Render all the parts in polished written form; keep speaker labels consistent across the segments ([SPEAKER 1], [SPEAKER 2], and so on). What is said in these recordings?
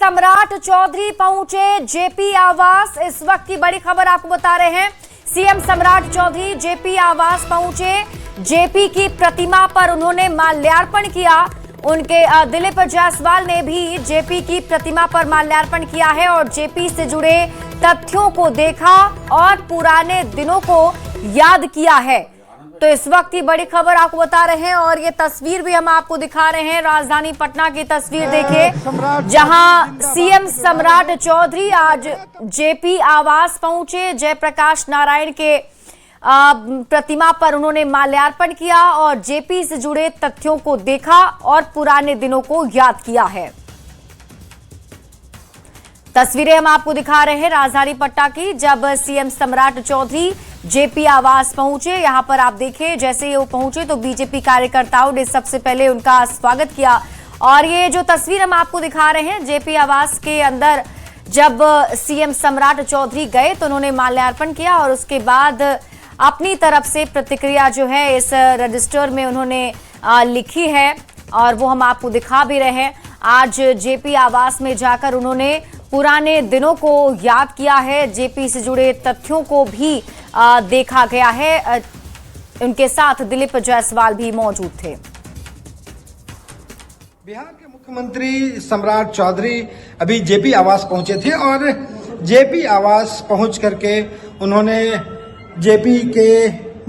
[SPEAKER 1] सम्राट चौधरी पहुंचे जेपी आवास। इस वक्त की बड़ी खबर आपको बता रहे हैं। सीएम सम्राट चौधरी जेपी आवास पहुंचे। जेपी की प्रतिमा पर उन्होंने माल्यार्पण किया। उनके दिलीप जायसवाल ने भी जेपी की प्रतिमा पर माल्यार्पण किया है और जेपी से जुड़े तथ्यों को देखा और पुराने दिनों को याद किया है। तो इस वक्त की बड़ी खबर आपको बता रहे हैं और ये तस्वीर भी हम आपको दिखा रहे हैं। राजधानी पटना की तस्वीर देखिए, जहां सीएम सम्राट चौधरी आज जेपी आवास पहुंचे। जयप्रकाश नारायण के प्रतिमा पर उन्होंने माल्यार्पण किया और जेपी से जुड़े तथ्यों को देखा और पुराने दिनों को याद किया है। तस्वीरें हम आपको दिखा रहे हैं राजधानी पटना की, जब सीएम सम्राट चौधरी जेपी आवास पहुंचे। यहां पर आप देखिए, जैसे ही वो पहुंचे तो बीजेपी कार्यकर्ताओं ने सबसे पहले उनका स्वागत किया। और ये जो तस्वीर हम आपको दिखा रहे हैं, जेपी आवास के अंदर जब सीएम सम्राट चौधरी गए तो उन्होंने माल्यार्पण किया और उसके बाद अपनी तरफ से प्रतिक्रिया जो है इस रजिस्टर में उन्होंने लिखी है और वो हम आपको दिखा भी रहे हैं। आज जेपी आवास में जाकर उन्होंने पुराने दिनों को याद किया है। जेपी से जुड़े तथ्यों को भी देखा गया है। उनके साथ दिलीप जायसवाल भी मौजूद थे।
[SPEAKER 2] बिहार के मुख्यमंत्री सम्राट चौधरी अभी जेपी आवास पहुंचे थे और जेपी आवास पहुंच करके उन्होंने जेपी के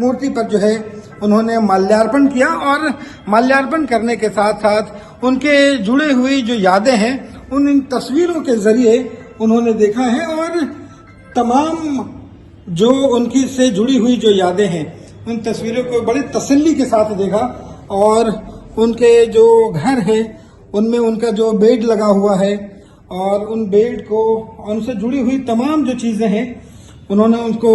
[SPEAKER 2] मूर्ति पर जो है उन्होंने माल्यार्पण किया और माल्यार्पण करने के साथ साथ उनके जुड़े हुई जो यादें हैं उन इन तस्वीरों के जरिए उन्होंने देखा है और तमाम जो उनकी से जुड़ी हुई जो यादें हैं उन तस्वीरों को बड़ी तसल्ली के साथ देखा। और उनके जो घर है उनमें उनका जो बेड लगा हुआ है और उन बेड को उनसे जुड़ी हुई तमाम जो चीजें हैं उन्होंने उनको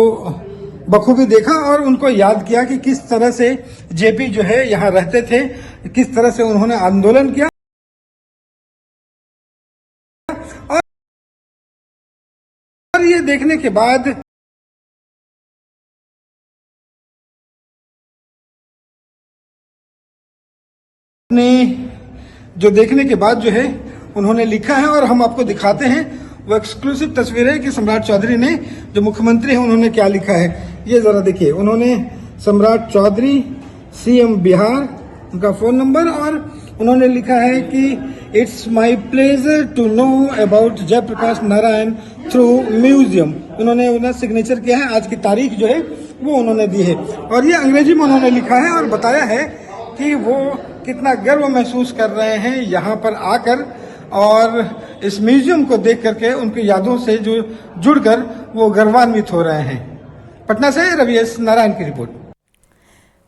[SPEAKER 2] बखूबी देखा और उनको याद किया कि किस तरह से जेपी जो है यहाँ रहते थे, किस तरह से उन्होंने आंदोलन किया। और ये देखने के बाद जो देखने के बाद जो है उन्होंने लिखा है और हम आपको दिखाते हैं। वो एक्सक्लूसिव तस्वीर है कि सम्राट चौधरी ने, जो मुख्यमंत्री हैं, उन्होंने क्या लिखा है। ये जरा देखिए, उन्होंने सम्राट चौधरी सीएम बिहार, उनका फोन नंबर, और उन्होंने लिखा है कि it's my pleasure to know about Jayaprakash Narayan through museum. उन्होंने उन्हें सिग्नेचर किया है, आज की तारीख जो है वो उन्होंने दी है और ये अंग्रेजी में उन्होंने लिखा है और बताया है कि वो कितना गर्व महसूस कर रहे हैं यहाँ पर आकर और इस म्यूजियम को देख करके उनकी यादों से जो जुड़कर वो गर्वान्वित हो रहे हैं। पटना से रवि एस नारायण की रिपोर्ट।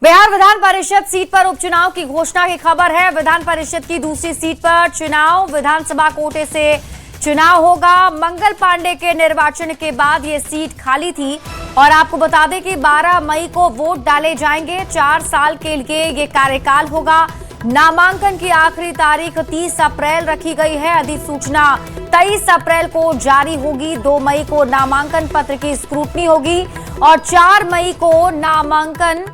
[SPEAKER 1] बिहार विधान परिषद सीट पर उपचुनाव की घोषणा की खबर है। विधान परिषद की दूसरी सीट पर चुनाव, विधानसभा कोटे से चुनाव होगा। मंगल पांडे के निर्वाचन के बाद ये सीट खाली थी और आपको बता दें कि 12 मई को वोट डाले जाएंगे। 4 साल के लिए ये कार्यकाल होगा। नामांकन की आखिरी तारीख 30 अप्रैल रखी गई है। अधिसूचना 23 अप्रैल को जारी होगी। 2 मई को नामांकन पत्र की स्क्रूटनी होगी और 4 मई को नामांकन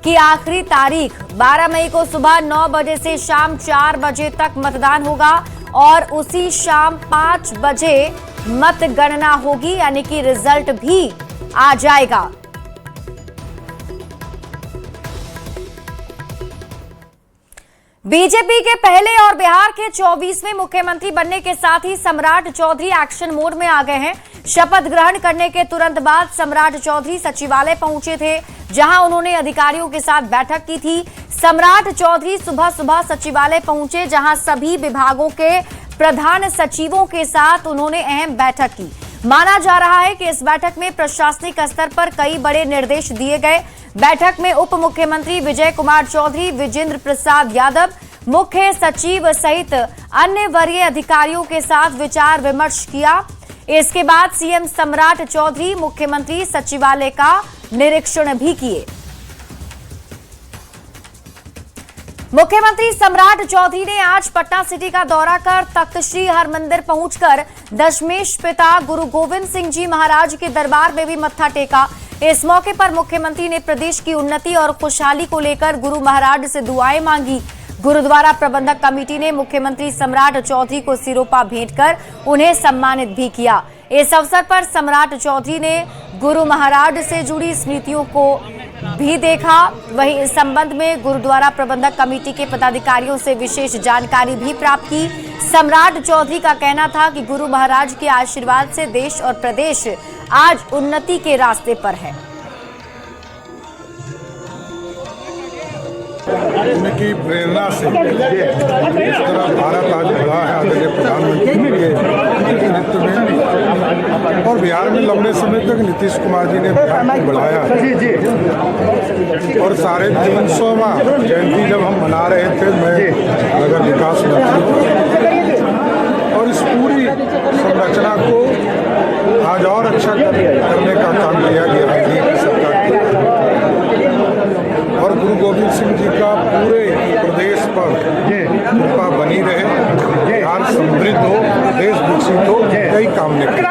[SPEAKER 1] की आखिरी तारीख। 12 मई को सुबह 9 बजे से शाम 4 बजे तक मतदान होगा और उसी शाम 5 बजे मतगणना होगी, यानी कि रिजल्ट भी आ जाएगा। बीजेपी के पहले और बिहार के 24वें मुख्यमंत्री बनने के साथ ही सम्राट चौधरी एक्शन मोड में आ गए हैं। शपथ ग्रहण करने के तुरंत बाद सम्राट चौधरी सचिवालय पहुंचे थे, जहां उन्होंने अधिकारियों के साथ बैठक की थी। सम्राट चौधरी सुबह सुबह सचिवालय पहुंचे, जहां सभी विभागों के प्रधान सचिवों के साथ उन्होंने अहम बैठक की। माना जा रहा है कि इस बैठक में प्रशासनिक स्तर पर कई बड़े निर्देश दिए गए। बैठक में उप मुख्यमंत्री विजय कुमार चौधरी, विजेंद्र प्रसाद यादव, मुख्य सचिव सहित अन्य वरीय अधिकारियों के साथ विचार विमर्श किया। इसके बाद सीएम सम्राट चौधरी मुख्यमंत्री सचिवालय का निरीक्षण भी किए। मुख्यमंत्री सम्राट चौधरी ने आज पटना सिटी का दौरा कर तख्त श्री हरमंदिर पहुंचकर दशमेश पिता गुरु गोविंद सिंह जी महाराज के दरबार में भी मत्था टेका। इस मौके पर मुख्यमंत्री ने प्रदेश की उन्नति और खुशहाली को लेकर गुरु महाराज से दुआएं मांगी। गुरुद्वारा प्रबंधक कमेटी ने मुख्यमंत्री सम्राट चौधरी को सिरोपा भेंट कर उन्हें सम्मानित भी किया। इस अवसर पर सम्राट चौधरी ने गुरु महाराज से जुड़ी स्मृतियों को भी देखा। वहीं इस संबंध में गुरुद्वारा प्रबंधक कमेटी के पदाधिकारियों से विशेष जानकारी भी प्राप्त की। सम्राट चौधरी का कहना था कि गुरु महाराज के आशीर्वाद से देश और प्रदेश आज उन्नति के रास्ते पर है।
[SPEAKER 3] उनकी प्रेरणा से इस तरह भारत आज बढ़ा है आदरणीय प्रधानमंत्री के नेतृत्व में, और बिहार में लंबे समय तक नीतीश कुमार जी ने बिहार को बढ़ाया। और 350वां जयंती जब हम मना रहे थे, मैं नगर विकास मंत्री, और इस पूरी संरचना को आज और अच्छा करने का काम किया गया है सरकार की। और गुरु गोविंद सिंह जी का पूरे प्रदेश पर कृपा बनी रहे, बिहार समृद्ध हो, देश विकसित हो, कई काम निकले।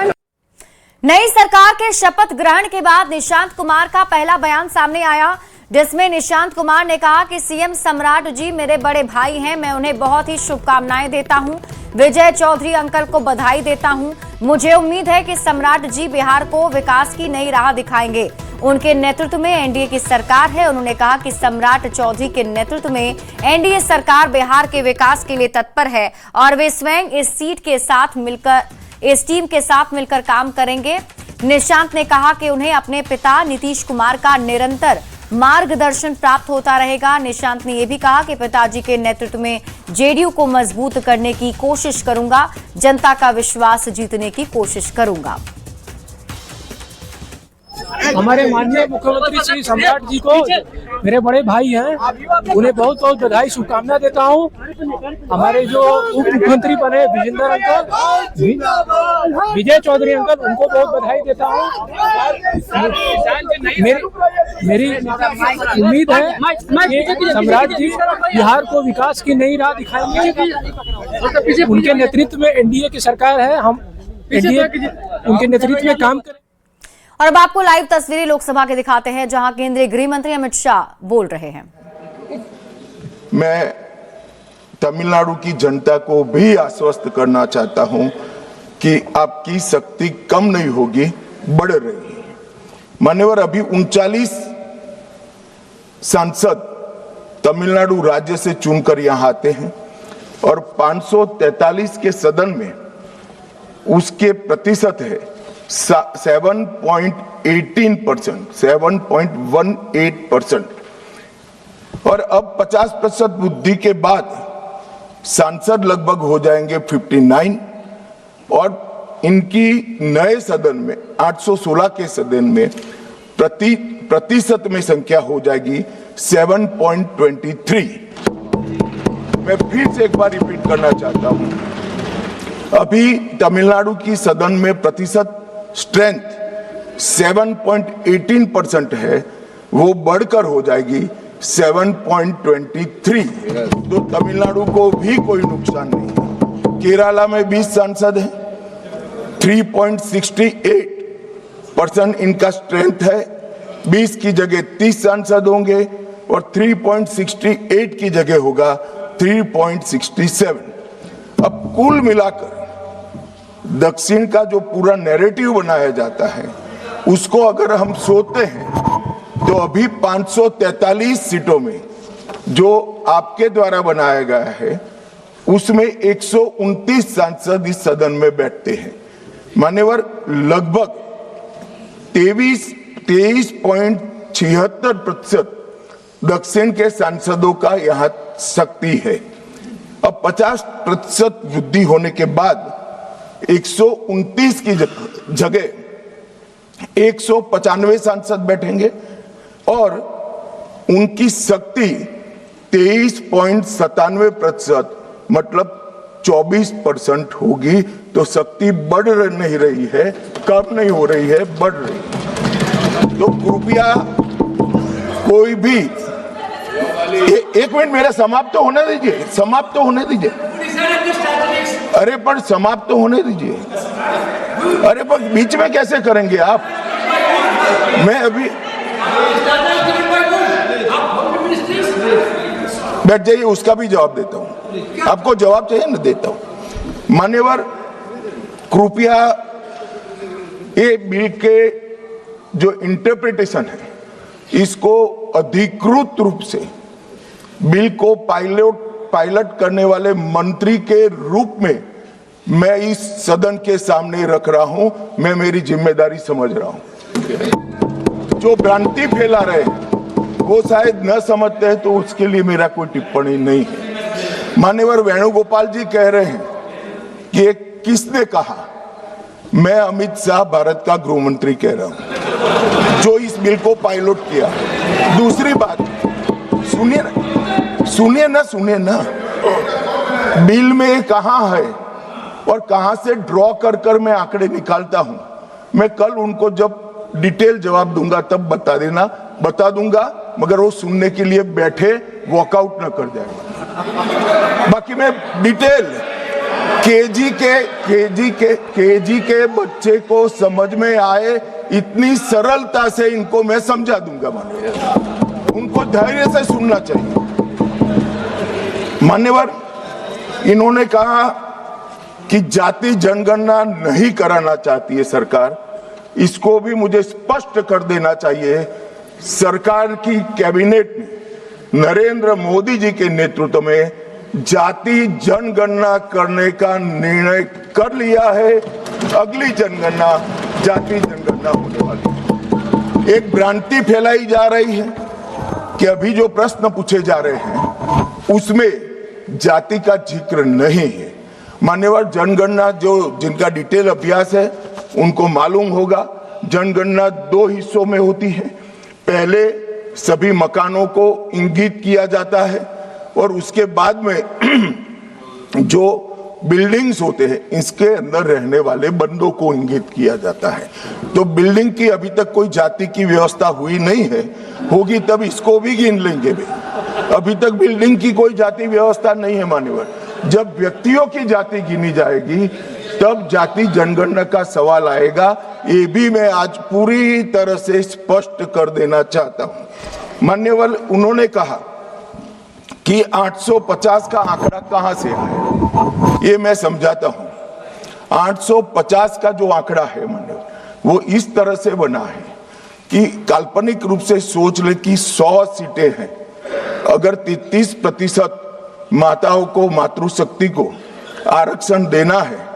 [SPEAKER 1] नई सरकार के शपथ ग्रहण के बाद निशांत कुमार का पहला बयान सामने आया, जिसमें निशांत कुमार ने कहा कि सीएम सम्राट जी मेरे बड़े भाई हैं, मैं उन्हें बहुत ही शुभकामनाएं देता हूं। विजय चौधरी अंकल को बधाई देता हूं। मुझे उम्मीद है कि सम्राट जी बिहार को विकास की नई राह दिखाएंगे। उनके नेतृत्व में एनडीए की सरकार है। उन्होंने कहा कि सम्राट चौधरी के नेतृत्व में एनडीए सरकार बिहार के विकास के लिए तत्पर है और वे स्वयं इस टीम के साथ मिलकर काम करेंगे। निशांत ने कहा कि उन्हें अपने पिता नीतीश कुमार का निरंतर मार्गदर्शन प्राप्त होता रहेगा। निशांत ने यह भी कहा कि पिताजी के नेतृत्व में जेडीयू को मजबूत करने की कोशिश करूंगा, जनता का विश्वास जीतने की कोशिश करूंगा।
[SPEAKER 4] हमारे माननीय मुख्यमंत्री श्री सम्राट जी को मेरे बड़े भाई हैं, उन्हें बहुत बहुत बधाई शुभकामनाएं देता हूं। हमारे जो उप मुख्यमंत्री बने विजेंद्र अंकल, विजय चौधरी अंकल, उनको बहुत बधाई देता हूं। मेरी उम्मीद है कि सम्राट जी बिहार को विकास की नई राह दिखाएंगे। उनके नेतृत्व में एनडीए की सरकार है, हम एनडीए उनके नेतृत्व में काम करें।
[SPEAKER 1] और अब आपको लाइव तस्वीरें लोकसभा के दिखाते हैं, जहां केंद्रीय गृह मंत्री अमित शाह बोल रहे हैं।
[SPEAKER 5] मैं तमिलनाडु की जनता को भी आश्वस्त करना चाहता हूं कि आपकी शक्ति कम नहीं होगी, बढ़ रही है। मान्यवर, अभी 39 सांसद तमिलनाडु राज्य से चुनकर यहां आते हैं और 543 के सदन में उसके प्रतिशत है 7.18%, और अब 50% वृद्धि के बाद सांसद लगभग हो जाएंगे 59, और इनकी नए सदन में 816 के सदन में प्रतिशत में संख्या हो जाएगी 7.23। मैं फिर से एक बार रिपीट करना चाहता हूं, अभी तमिलनाडु की सदन में प्रतिशत स्ट्रेंथ 7.18% है, वो बढ़कर हो जाएगी 7.23। तो तमिलनाडु को भी कोई नुकसान नहीं। केरला में 20 सांसद हैं, 3.68% इनका स्ट्रेंथ है, 20 की जगह 30 सांसद होंगे और 3.68 की जगह होगा 3.67। अब कुल मिलाकर दक्षिण का जो पूरा नैरेटिव बनाया जाता है, उसको अगर हम सोचते हैं तो अभी 543 सीटों में जो आपके द्वारा बनाया गया है, उसमें 129 सांसद इस सदन में बैठते हैं। मान्यवर, लगभग 23.76% दक्षिण के सांसदों का यहां शक्ति है। अब 50% वृद्धि होने के बाद 129 की जगह 195 सांसद बैठेंगे और उनकी शक्ति 23.97%, मतलब 24% होगी। तो शक्ति बढ़ नहीं रही है, कम नहीं हो रही है, बढ़ रही है। तो कृपया कोई भी एक मिनट मेरा समाप्त तो होने दीजिए, समाप्त तो होने दीजिए। अरे पर समाप्त तो होने दीजिए। अरे पर बीच में कैसे करेंगे आप? मैं अभी बैठ जाइए, उसका भी जवाब देता हूं। आपको जवाब चाहिए ना, देता हूं। मान्यवर, कृपया ये बिल के जो इंटरप्रिटेशन है, इसको अधिकृत रूप से बिल को पायलट करने वाले मंत्री के रूप में मैं इस सदन के सामने रख रहा हूं। मैं मेरी जिम्मेदारी समझ रहा हूं। जो भ्रांति फैला रहे हैं वो शायद न समझते हैं, तो उसके लिए मेरा कोई टिप्पणी नहीं है। मान्यवर वेणुगोपाल जी कह रहे हैं कि किसने कहा? मैं अमित शाह भारत का गृह मंत्री कह रहा हूं, जो इस बिल को पायलट किया। दूसरी बात, सुनिए ना, बिल में कहां है और कहां से ड्रॉ कर मैं आंकड़े निकालता हूं। मैं कल उनको जब डिटेल जवाब दूंगा तब बता दूंगा, मगर वो सुनने के लिए बैठे वॉकआउट न कर जाए। बाकी मैं डिटेल केजी के बच्चे को समझ में आए इतनी सरलता से इनको मैं समझा दूंगा। उनको धैर्य से सुनना चाहिए। मान्यवर, इन्होंने कहा कि जाति जनगणना नहीं कराना चाहती है सरकार। इसको भी मुझे स्पष्ट कर देना चाहिए। सरकार की कैबिनेट ने नरेंद्र मोदी जी के नेतृत्व में जाति जनगणना करने का निर्णय कर लिया है। अगली जनगणना जाति जनगणना होने वाली है। एक भ्रांति फैलाई जा रही है कि अभी जो प्रश्न पूछे जा रहे हैं उसमें जाति का जिक्र नहीं है। मान्यवर, जनगणना जिनका डिटेल अभ्यास है उनको मालूम होगा, जनगणना 2 हिस्सों में होती है। पहले सभी मकानों को इंगित किया जाता है और उसके बाद में जो बिल्डिंग्स होते हैं इसके अंदर रहने वाले बंदों को इंगित किया जाता है। तो बिल्डिंग की अभी तक कोई जाति की व्यवस्था हुई नहीं है, होगी तब इसको भी गिन लेंगे। अभी तक बिल्डिंग की कोई जाति व्यवस्था नहीं है। मान्यवर, जब व्यक्तियों की जाति गिनी जाएगी तब जाति जनगणना का सवाल आएगा। ये भी मैं आज पूरी तरह से स्पष्ट कर देना चाहता हूं। मान्यवर, उन्होंने कहा कि 850 का आंकड़ा कहां से आया, ये मैं समझाता हूं। 850 का जो आंकड़ा है मान्यवर, वो इस तरह से बना है कि काल्पनिक रूप से सोच ले कि 100 सीटें हैं। अगर 33% माताओं को, मातृशक्ति को आरक्षण देना है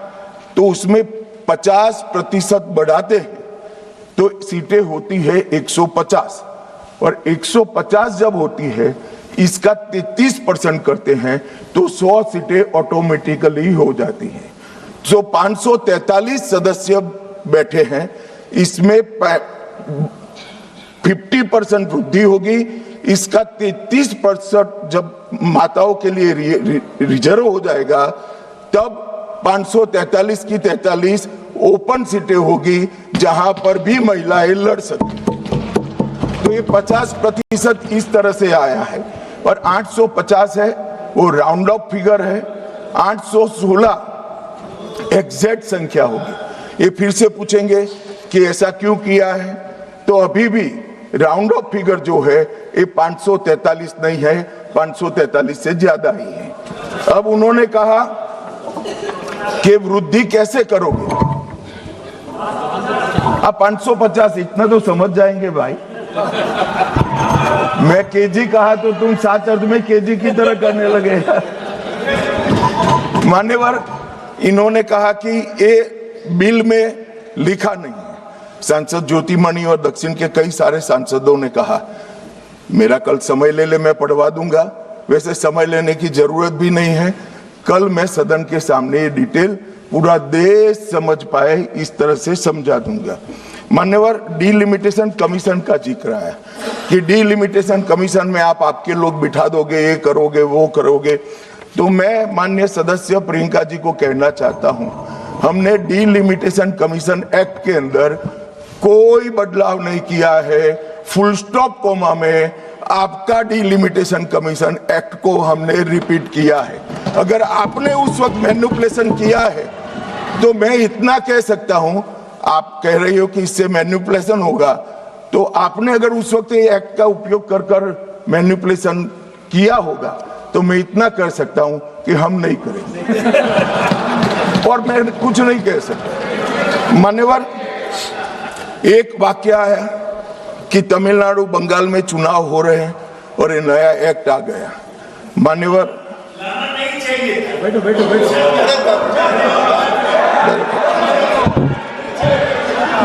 [SPEAKER 5] तो उसमें 50% बढ़ाते हैं तो सीटें होती है 150, और 150 जब होती है इसका 33% करते हैं तो 100 सीटें ऑटोमेटिकली हो जाती हैं। जो 543 सदस्य बैठे हैं इसमें 50% वृद्धि होगी। इसका 33% जब माताओं के लिए रिजर्व हो जाएगा तब 543 की 43 ओपन सीटें होगी जहां पर भी महिलाएं लड़ सकती। तो ये 50% इस तरह से आया है। और 850 है वो राउंड ऑफ फिगर है, 816 एग्जैक्ट संख्या होगी। ये फिर से पूछेंगे कि ऐसा क्यों किया है, तो अभी भी राउंड ऑफ फिगर जो है ये 543 नहीं है, 543 से ज्यादा ही है। अब उन्होंने कहा कि वृद्धि कैसे करोगे? आप 550 इतना तो समझ जाएंगे भाई। मैं केजी कहा तो तुम 7 अर्थ में केजी की तरह करने लगे। मान्यवर, इन्होंने कहा कि ये बिल में लिखा नहीं है। सांसद ज्योतिमणि और दक्षिण के कई सारे सांसदों ने कहा, मेरा कल समय ले मैं पढ़वा दूंगा। वैसे समय लेने की जरूरत भी नहीं है, कल मैं सदन के सामने ये डिटेल पूरा देश समझ पाए इस तरह से समझा दूंगा। मान्यवर, डीलिमिटेशन कमीशन का जिक्र आया कि डीलिमिटेशन कमीशन में आप आपके लोग बिठा दोगे, ये करोगे वो करोगे। तो मैं माननीय सदस्य प्रियंका जी को कहना चाहता हूं, हमने डीलिमिटेशन कमीशन एक्ट के अंदर कोई बदलाव नहीं किया है। फुल स्टॉप कोमा में आपका डीलिमिटेशन कमीशन एक्ट को हमने रिपीट किया है। अगर आपने उस वक्त मैनिपुलेशन किया है तो मैं इतना कह सकता हूं, आप कह रही हो कि इससे मैनिपुलेशन होगा, तो आपने अगर उस वक्त ये एक्ट का उपयोग कर मैनिपुलेशन किया होगा तो मैं इतना कर सकता हूं कि हम नहीं करेंगे और मैं कुछ नहीं कह सकता। मान्यवर, एक वाक्य है कि तमिलनाडु बंगाल में चुनाव हो रहे हैं और ये नया एक्ट आ गया। मान्यवर,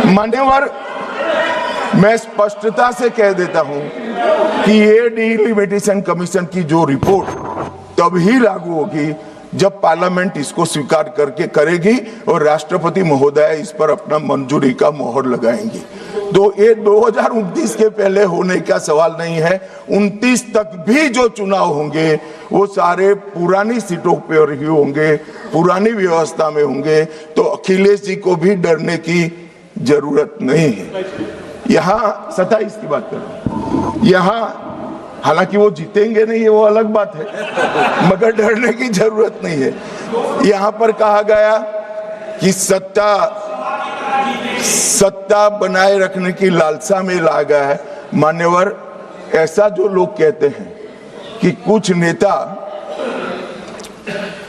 [SPEAKER 5] मान्यवर, मैं स्पष्टता से कह देता हूं कि ये डिलिमिटेशन कमीशन की जो रिपोर्ट तभी लागू होगी जब पार्लियामेंट इसको स्वीकार करके करेगी और राष्ट्रपति महोदय इस पर अपना मंजूरी का मोहर लगाएंगी। तो ये 2029 के पहले होने का सवाल नहीं है। 29 तक भी जो चुनाव होंगे वो सारे पुरानी सीटों पर ही होंगे, पुरानी व्यवस्था में होंगे। तो अखिलेश जी को भी डरने की जरूरत नहीं है। यहाँ 27 की बात कर रहा हूं, यहाँ हालांकि वो जीतेंगे नहीं है, वो अलग बात है, मगर डरने की जरूरत नहीं है। यहाँ पर कहा गया कि सत्ता बनाए रखने की लालसा में ला गया है। मान्यवर, ऐसा जो लोग कहते हैं कि कुछ नेता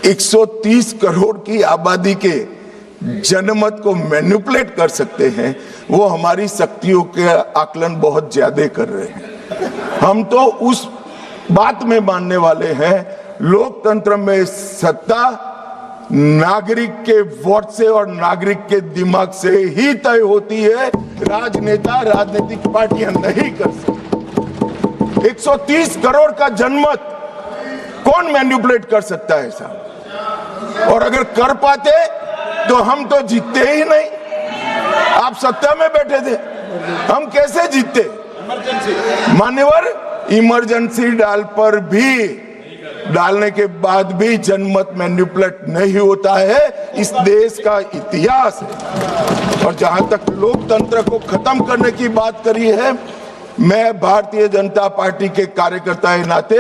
[SPEAKER 5] 130 करोड़ की आबादी के जनमत को मैनिपुलेट कर सकते हैं, वो हमारी शक्तियों के आकलन बहुत ज्यादा कर रहे हैं। हम तो उस बात में मानने वाले हैं, लोकतंत्र में सत्ता नागरिक के वोट से और नागरिक के दिमाग से ही तय होती है। राजनेता, राजनीतिक पार्टियां नहीं कर सकती। 130 करोड़ का जनमत कौन मैनिपुलेट कर सकता है साहब? और अगर कर पाते तो हम तो जीतते ही नहीं। आप सत्ता में बैठे थे, हम कैसे जीतते? मान्यवर, इमरजेंसी डालने के बाद भी जनमत मैनिपुलेट नहीं होता है, इस देश का इतिहास है। और जहां तक लोकतंत्र को खत्म करने की बात करी है, मैं भारतीय जनता पार्टी के कार्यकर्ता के नाते,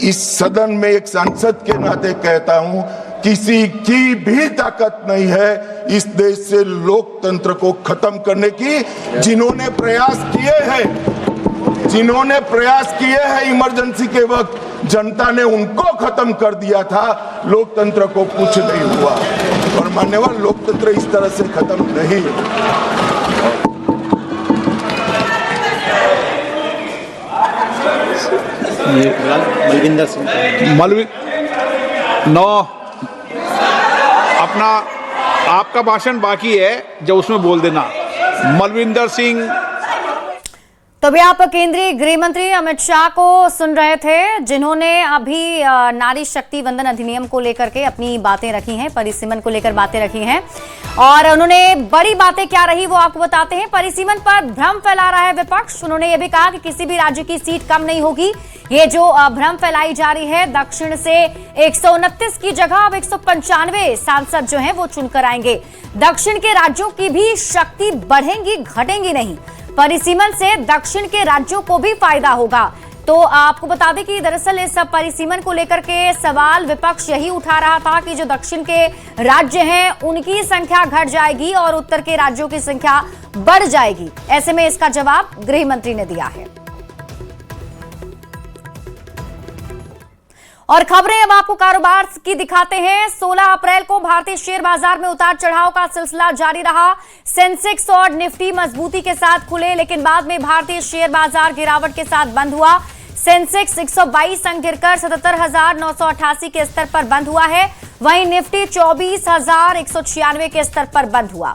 [SPEAKER 5] इस सदन में एक सांसद के नाते कहता हूं, किसी की भी ताकत नहीं है इस देश से लोकतंत्र को खत्म करने की। जिन्होंने प्रयास किए हैं इमरजेंसी के वक्त, जनता ने उनको खत्म कर दिया था, लोकतंत्र को कुछ नहीं हुआ। और मान्यवर, लोकतंत्र इस तरह से खत्म नहीं है।
[SPEAKER 6] मलविंदर सिंह
[SPEAKER 7] अपना आपका भाषण बाकी है, जो उसमें बोल देना। मलविंदर सिंह।
[SPEAKER 1] तो भी आप केंद्रीय गृह मंत्री अमित शाह को सुन रहे थे, जिन्होंने अभी नारी शक्ति वंदन अधिनियम को लेकर के अपनी बातें रखी हैं, परिसीमन को लेकर बातें रखी हैं। और उन्होंने बड़ी बातें क्या रही वो आपको बताते हैं। परिसीमन पर भ्रम फैला रहा है विपक्ष। उन्होंने ये भी कहा कि किसी भी राज्य की सीट कम नहीं होगी। ये जो भ्रम फैलाई जा रही है, दक्षिण से 129 की जगह अब 195 सांसद जो हैं वो चुनकर आएंगे। दक्षिण के राज्यों की भी शक्ति बढ़ेगी, घटेंगी नहीं। परिसीमन से दक्षिण के राज्यों को भी फायदा होगा। तो आपको बता दें कि दरअसल इस परिसीमन को लेकर के सवाल विपक्ष यही उठा रहा था कि जो दक्षिण के राज्य हैं उनकी संख्या घट जाएगी और उत्तर के राज्यों की संख्या बढ़ जाएगी। ऐसे में इसका जवाब गृह मंत्री ने दिया है। और खबरें अब आपको कारोबार की दिखाते हैं। 16 अप्रैल को भारतीय शेयर बाजार में उतार चढ़ाव का सिलसिला जारी रहा। सेंसेक्स और निफ्टी मजबूती के साथ खुले, लेकिन बाद में भारतीय शेयर बाजार गिरावट के साथ बंद हुआ। सेंसेक्स 122 अंक गिरकर 77,988 के स्तर पर बंद हुआ है। वहीं निफ्टी 24,196 के स्तर पर बंद हुआ।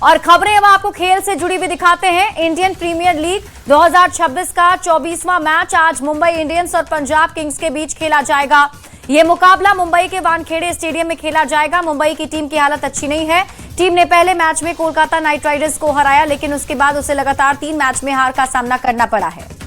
[SPEAKER 1] और खबरें अब आपको खेल से जुड़ी हुई दिखाते हैं। इंडियन प्रीमियर लीग 2026 का 24वां मैच आज मुंबई इंडियंस और पंजाब किंग्स के बीच खेला जाएगा। यह मुकाबला मुंबई के वानखेड़े स्टेडियम में खेला जाएगा। मुंबई की टीम की हालत अच्छी नहीं है। टीम ने पहले मैच में कोलकाता नाइट राइडर्स को हराया, लेकिन उसके बाद उसे लगातार 3 मैच में हार का सामना करना पड़ा है।